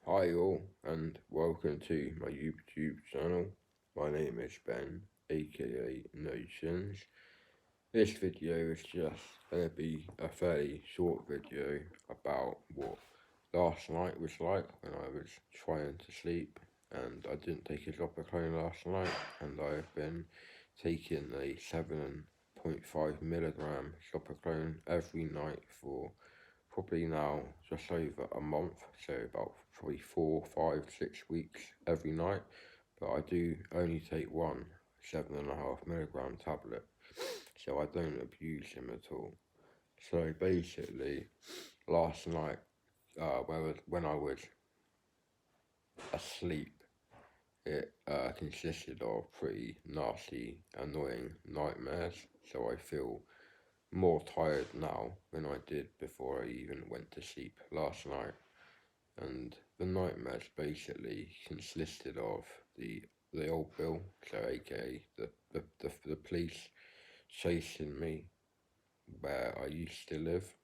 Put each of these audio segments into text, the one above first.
Hi all, and welcome to my YouTube channel. My name is Ben, aka Notions. This video is just going to be a fairly short video about what last night was like when I was trying to sleep, and I didn't take a Zopiclone last night, and I have been taking a 7.5 milligram Zopiclone every night for probably now just over a month, so about probably 4, 5, 6 weeks every night. But I do only take one 7.5 milligram tablet, so I don't abuse them at all. So basically, last night, when I was asleep, it consisted of pretty nasty, annoying nightmares. So I feel more tired now than I did before I even went to sleep last night. And the nightmares basically consisted of the old Bill, so aka the police chasing me where I used to live,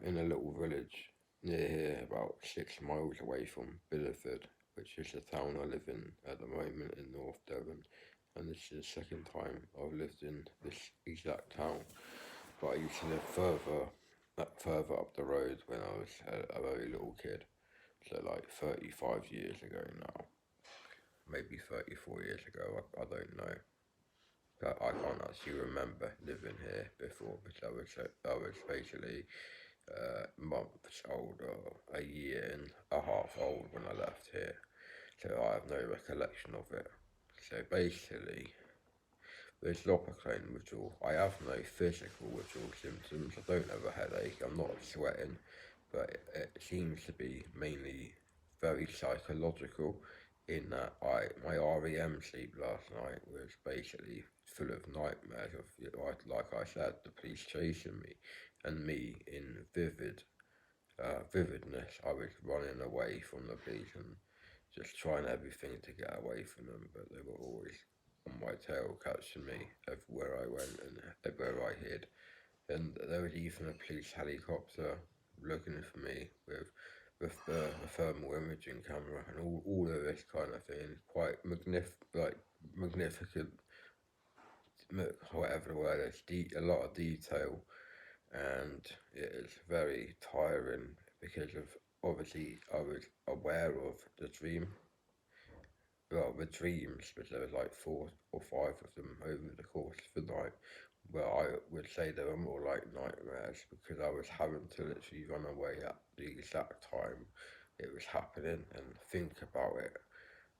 in a little village near here, about 6 miles away from Bideford, which is the town I live in at the moment in North Devon. And this is the second time I've lived in this exact town, but I used to live further up the road when I was a very little kid, so like 35 years ago now, maybe 34 years ago, I don't know. But I can't actually remember living here before, because I was basically months old or a year and a half old when I left here, so I have no recollection of it. So basically, with Zopiclone withdrawal, I have no physical withdrawal symptoms. I don't have a headache, I'm not sweating, but it seems to be mainly very psychological, in that my REM sleep last night was basically full of nightmares of, like I said, the police chasing me, and me in vividness. I was running away from the police and just trying everything to get away from them, but they were always on my tail, catching me everywhere I went and everywhere I hid. And there was even a police helicopter looking for me with the thermal imaging camera and all of this kind of thing. Quite magnificent, whatever the word is, a lot of detail, and it is very tiring because of, obviously, I was aware of the dreams, but there was like 4 or 5 of them over the course of the night. Well, I would say they were more like nightmares, because I was having to literally run away at the exact time it was happening and think about it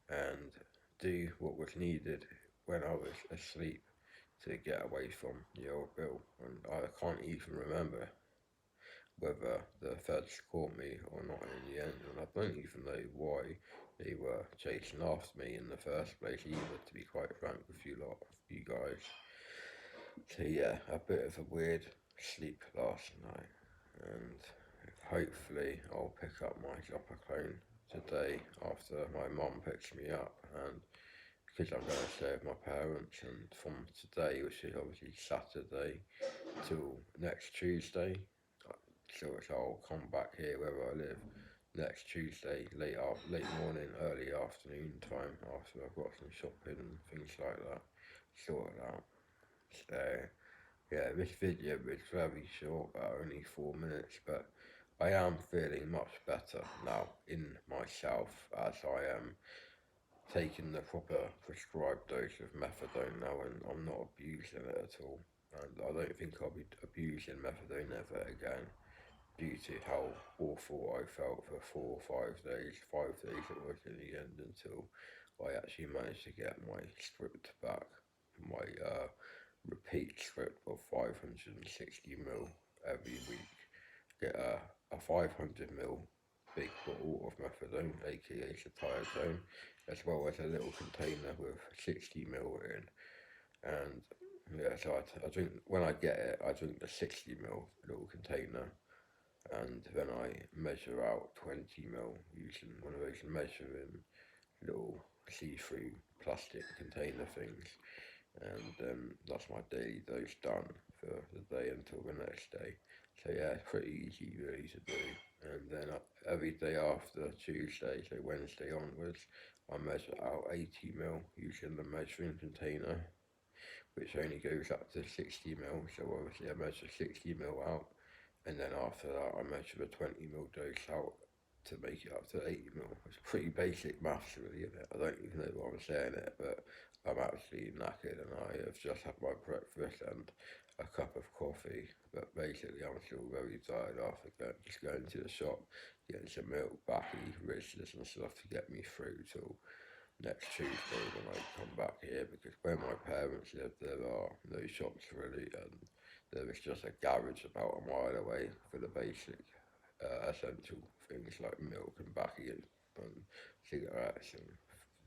and do what was needed when I was asleep to get away from the old Bill. And I can't even remember whether the feds caught me or not in the end, and I don't even know why they were chasing after me in the first place either, to be quite frank with you guys. So yeah, a bit of a weird sleep last night, and hopefully I'll pick up my Zopiclone today after my mum picks me up, and because I'm going to stay with my parents, and from today, which is obviously Saturday, till next Tuesday, so I'll come back here where I live next Tuesday, late morning, early afternoon time, after I've got some shopping and things like that sorted out. So yeah, this video is very short, only 4 minutes, but I am feeling much better now in myself, as I am taking the proper prescribed dose of methadone now, and I'm not abusing it at all. And I don't think I'll be abusing methadone ever again, due to how awful I felt for 4 or 5 days. 5 days it was in the end, until I actually managed to get my script back, my repeat script of 560ml every week. Get a 500ml big bottle of methadone, aka sedative-hypnotic, as well as a little container with 60ml in. And yeah, so I drink, when I get it, I drink the 60ml little container, and then I measure out 20ml using one of those measuring little see-through plastic container things, and that's my daily dose done for the day until the next day. So yeah, it's pretty easy really to do. And then every day after Tuesday, so Wednesday onwards, I measure out 80 ml using the measuring container, which only goes up to 60 ml. So obviously I measure 60 ml out, and then after that I measure a 20 ml dose out to make it up to 80 ml. It's pretty basic maths really, isn't it? I don't even know why I'm saying it, but I'm actually knackered and I have just had my breakfast and a cup of coffee. But basically I'm still very tired after just going to the shop, getting some milk, backy, Rizzlers and stuff to get me through till next Tuesday when I come back here, because where my parents live there are no shops really, and there is just a garage about a mile away for the basic essential things like milk and backy and cigarettes and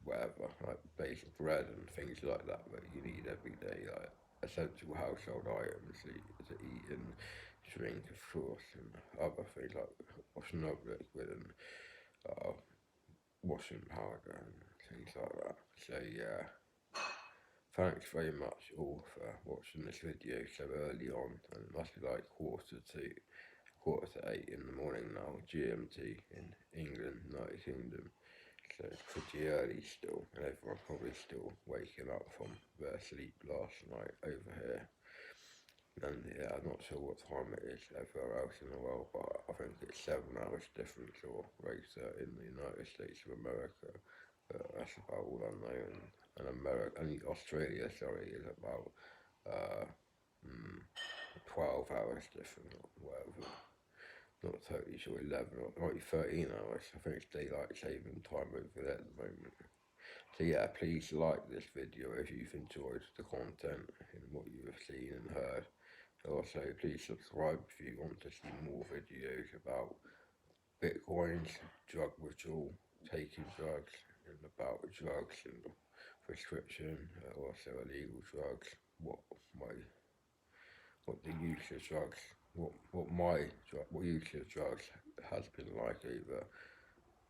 whatever, like basic bread and things like that you need every day, like essential household items to eat and drink, of course, and other things like washing up liquid and uh, washing powder and things like that. So yeah, thanks very much all for watching this video so early on, and it must be like quarter to 8 in the morning now, GMT in England, United Kingdom. So it's pretty early still, and everyone's probably still waking up from their sleep last night over here. And yeah, I'm not sure what time it is everywhere else in the world, but I think it's 7 hours difference or later in the United States of America. But that's about all I know. And Australia, sorry, is about uh, 12 hours different or whatever. Not totally sure, 11 or might be 13 hours. I think it's daylight saving time over there at the moment. So yeah, please like this video if you've enjoyed the content and what you have seen and heard. Also, please subscribe if you want to see more videos about Bitcoins, drug withdrawal, taking drugs, and about drugs and prescription, also illegal drugs, what the use of drugs, what use of drugs has been like over,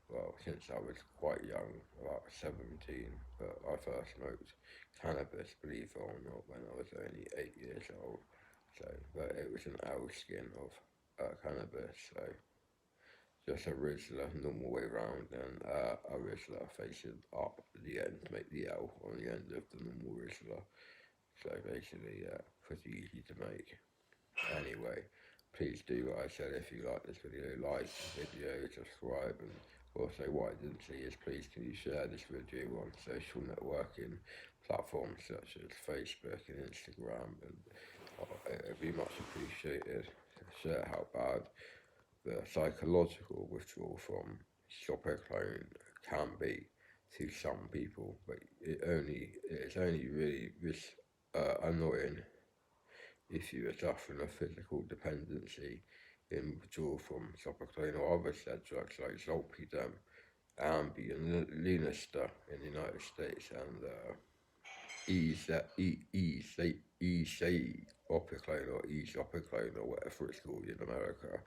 well, since I was quite young, about 17, but I first smoked cannabis, believe it or not, when I was only 8 years old. So, but it was an L skin of cannabis, so just a Rizzler, normal way round, and a Rizzler facing up at the end to make the L on the end of the normal Rizzler. So basically, pretty easy to make. Anyway, please do what I said if you like this video, like the video, subscribe, and also what I didn't see is please can you share this video on social networking platforms such as Facebook and Instagram, and it'd be much appreciated to share how bad the psychological withdrawal from Zopiclone can be to some people, but it's only really this annoying if you are suffering a physical dependency in withdrawal from Zopiclone or other said drugs like Zolpidem, Ambien, Lunesta in the United States, and Zopiclone or Zopiclone or whatever it's called in America.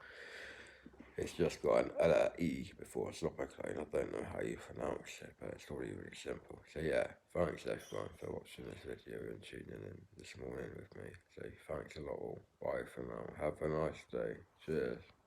It's just got an E before Zopiclone. I don't know how you pronounce it, but it's probably really simple. So yeah, thanks everyone for watching this video and tuning in this morning with me. So thanks a lot all. Bye for now. Have a nice day. Cheers.